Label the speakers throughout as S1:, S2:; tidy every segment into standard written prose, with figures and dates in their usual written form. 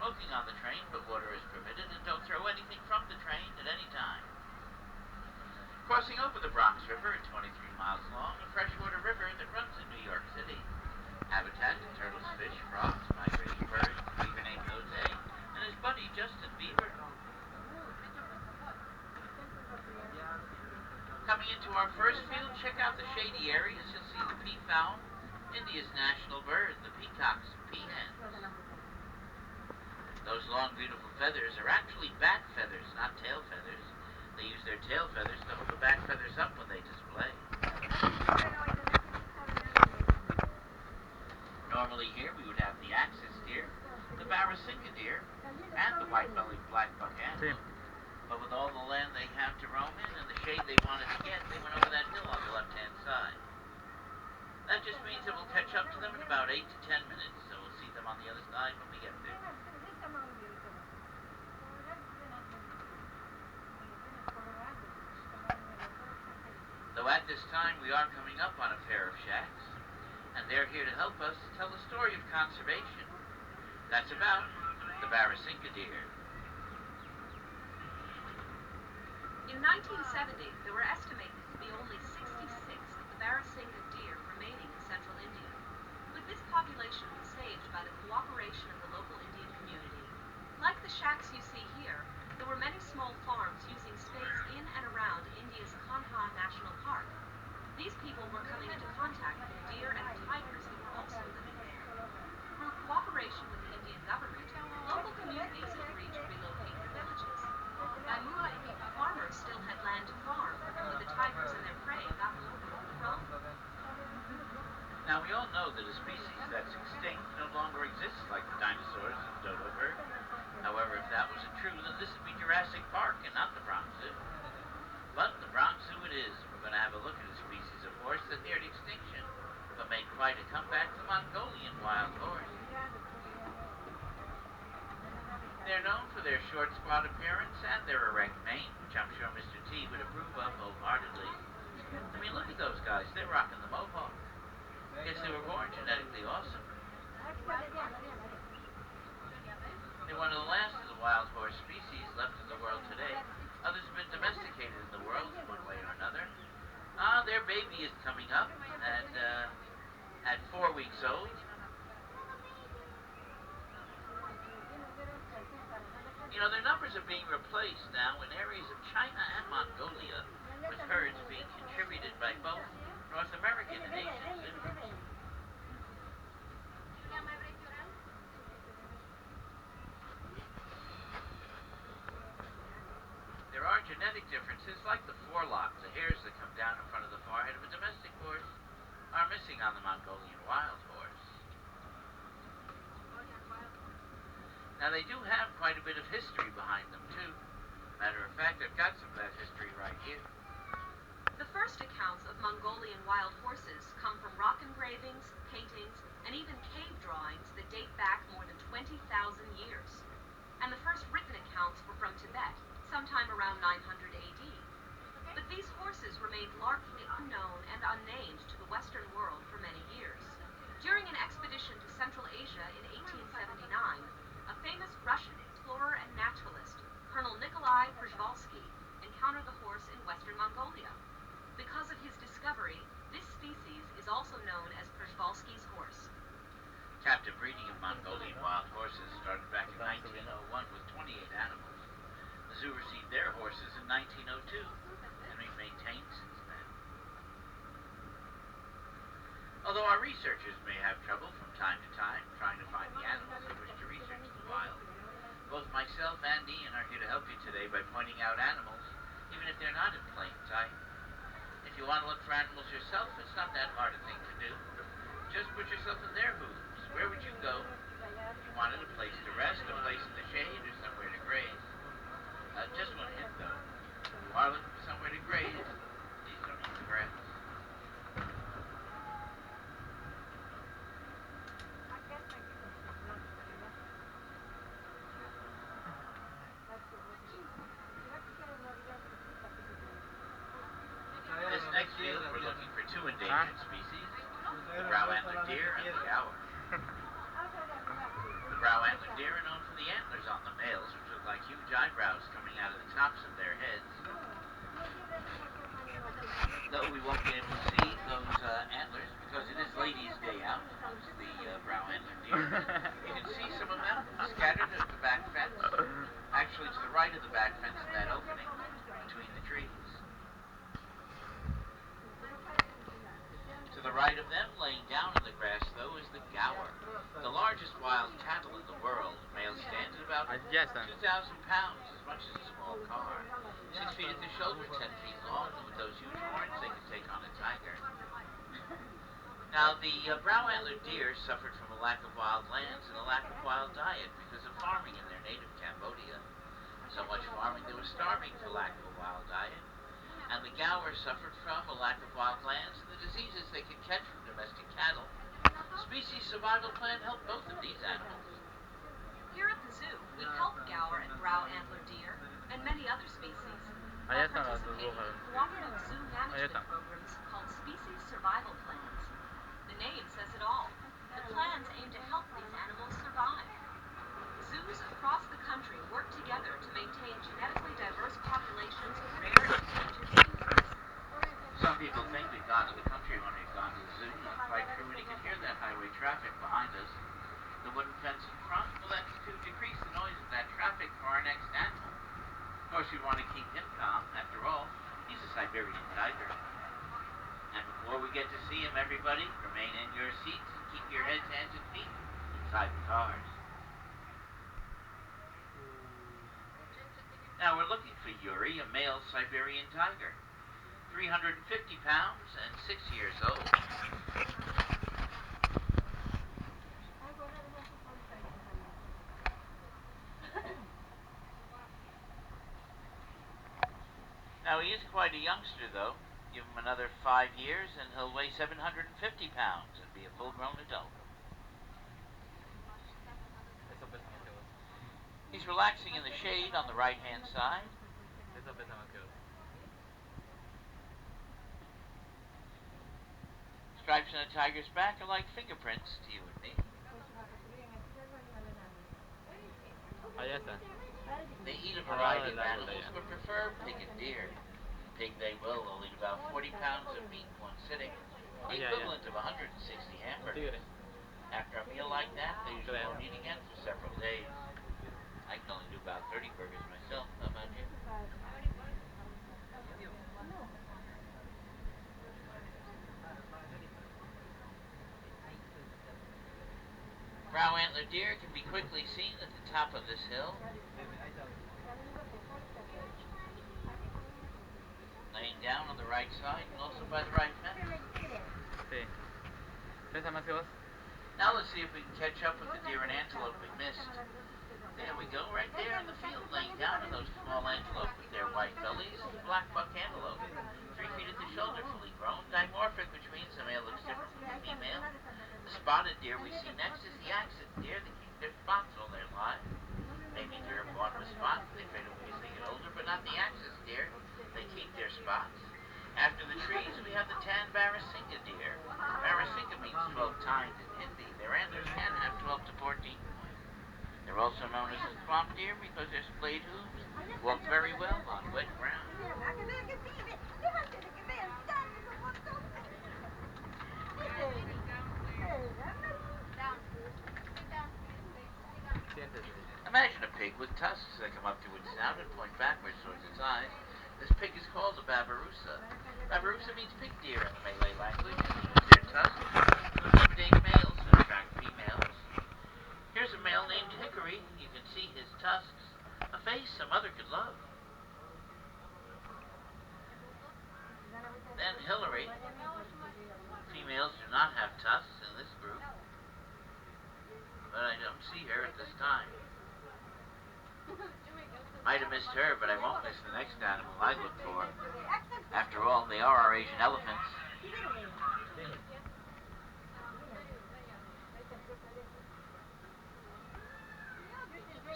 S1: smoking on the train, but water is permitted, and don't throw anything from the train at any time. Crossing over the Bronx River at 23 miles long, a freshwater river that runs in New York City. Habitat to turtles, fish, frogs, migrating birds, a beaver named Jose, and his buddy Justin Bieber. Coming into our first field, check out the shady areas. You'll see the peafowl, India's national bird, the peacocks and peahens. Those long, beautiful feathers are actually bat feathers, not tail feathers. They use their tail feathers to hold the back feathers up when they display. Normally here we would have the axis deer, the Barrasinga deer, and the white-bellied black-buck antelope. But with all the land they have to roam in and the shade they wanted to get, they went over that hill on the left-hand side. That just means that we'll catch up to them in about 8 to 10 minutes, so we'll see them on the other side when we get there. Though at this time we are coming up on a pair of shacks, and they're here to help us tell the story of conservation. That's about the Barrasinga deer.
S2: In 1970, there were estimated to be only 66 of the Barrasinga deer remaining in central India. But this population was saved by the cooperation of the local Indian community. Like the shacks you see here, there were many small farms using space in and around India's Kanha National Park. These people were coming into contact with deer and tigers that were also living there. Through cooperation with the Indian government, local communities agreed to relocate the villages. By moving, farmers still had land to farm, but the tigers and their prey got overgrown.
S1: Now we all know that a species that's extinct no longer exists like the dinosaurs and dodo bird. However, if that wasn't true, then this would be Jurassic Park and not the Bronx Zoo. But the Bronx Zoo it is. We're going to have a look at a species of horse that neared extinction, but made quite a comeback, the Mongolian wild horse. They're known for their short spot appearance and their erect mane, which I'm sure Mr. T would approve of wholeheartedly. I mean, look at those guys. They're rocking the mohawk. Guess they were born genetically awesome. They're one of the last of the wild horse species left in the world today. Others have been domesticated in the world in one way or another. Their baby is coming up at 4 weeks old. You know, their numbers are being replaced now in areas of China and Mongolia, with herds being contributed by both North American and Asian zoos. There are genetic differences, like the forelock, the hairs that come down in front of the forehead of a domestic horse, are missing on the Mongolian wild horse. Now, they do have quite a bit of history behind them, too. Matter of fact, I've got some of that history right here.
S2: The first accounts of Mongolian wild horses come from rock engravings, paintings, and even cave drawings that date back more than 20,000 years. And the first written accounts were from Tibet, sometime around 900 AD. But these horses remained largely unknown and unnamed to the Western world for many years. During an expedition to Central Asia in 1879, a famous Russian explorer and naturalist, Colonel Nikolai Przhevalsky, encountered the horse in western Mongolia. Because of his discovery, this species is also known as Przhevalsky's horse.
S1: Captive breeding of Mongolian wild horses started back in 1901 with 28 animals. The zoo received their horses in 1902, and we've maintained since then. Although our researchers may have trouble from time to time trying to find the animals they wish to research in the wild, both myself and Ian are here to help you today by pointing out animals, even if they're not in plain sight. If you want to look for animals yourself, it's not that hard a thing to do. Just put yourself in their hooves. Where would you go if you wanted a place to rest, a place in the shade, or somewhere to graze? Just one hint, though. If you are looking for somewhere to graze, please don't eat the grass. This next field, we're looking for two endangered species, the brow-antlered deer and the owl. The brow-antlered deer are known for the eyebrows coming out of the tops of their heads. Though we won't be able to see those antlers because it is Ladies' Day out amongst the brow antler deer. You can see some of them scattered at the back fence. Actually, to the right of the back fence, in that opening between the trees. To the right of them, laying down in the grass, though, is the gaur, the largest wild cattle in the world. Male stands at about 2,000 pounds, as much as a small car. 6 feet at the shoulder, 10 feet long, and with those huge horns, they can take on a tiger. Now, the brow antler deer suffered from a lack of wild lands and a lack of wild diet because of farming in their native Cambodia. So much farming, they were starving for lack of a wild diet. And the gaur suffered from a lack of wild lands and the diseases they could catch from domestic cattle. The species survival plan helped both of these animals.
S2: Here at the zoo, we help gaur and brow antler deer and many other species by participating in cooperative zoo management programs called species survival plans. The name says it all. The plans aim to help these animals survive. Zoos across the country work together to maintain genetically diverse populations of rare and endangered species.
S1: Some people think we've gone to the country when we've gone to the zoo. Not quite true, and you can hear that highway traffic behind us. The wooden fence in front, well, that's to decrease the noise of that traffic for our next animal. Of course, we want to keep him calm. After all, he's a Siberian tiger. And before we get to see him, everybody, remain in your seats and keep your heads, hands, and feet inside the cars. Now we're looking for Yuri, a male Siberian tiger, 350 pounds and 6 years old. Now he is quite a youngster, though. Give him another 5 years and he'll weigh 750 pounds and be a full-grown adult. He's relaxing in the shade on the right-hand side. Stripes on a tiger's back are like fingerprints to you and me. They eat a variety of animals, but prefer pig and deer. Pig they will. They'll eat about 40 pounds of meat in one sitting, the equivalent of 160 hamburgers. After a meal like that, they usually won't eat again for several days. I can only do about 30 burgers myself. How about you? Brow antler deer can be quickly seen at the top of this hill. Laying down on the right side and also by the right fence. Now let's see if we can catch up with the deer and antelope we missed. There we go, right there in the field, laying down on those small antelope with their white bellies, the black buck antelope. 3 feet at the shoulder, fully grown, dimorphic, which means the male looks different from the female. The spotted deer we see next is the axis deer that keep their spots all their lives. Maybe deer are born with spots, they fade away as they get older, but not the axis deer. They keep their spots. After the trees, we have the tan Barasinga deer. Barasinga means 12 tines in Hindi. Their antlers can have 12 to 14 points. They're also known as the swamp deer because their splayed hooves walk very well on wet ground. Imagine a pig with tusks that come up to its snout and point backwards towards its eyes. This pig is called a babirusa. Babirusa means pig deer in the Malay language and uses their tusks to intimidate males and attract females. Here's a male named Hickory. You can see his tusks, a face a mother could love. Then Hillary. Females do not have tusks in this group, but I don't see her at this time. Might have missed her, but I won't miss the next animal I look for. After all, they are our Asian elephants.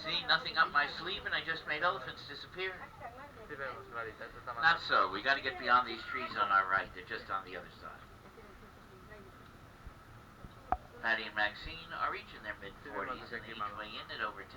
S1: See, nothing up my sleeve, and I just made elephants disappear. Not so. We got to get beyond these trees on our right. They're just on the other side. Patty and Maxine are each in their mid-40s, and they each weigh in at over 10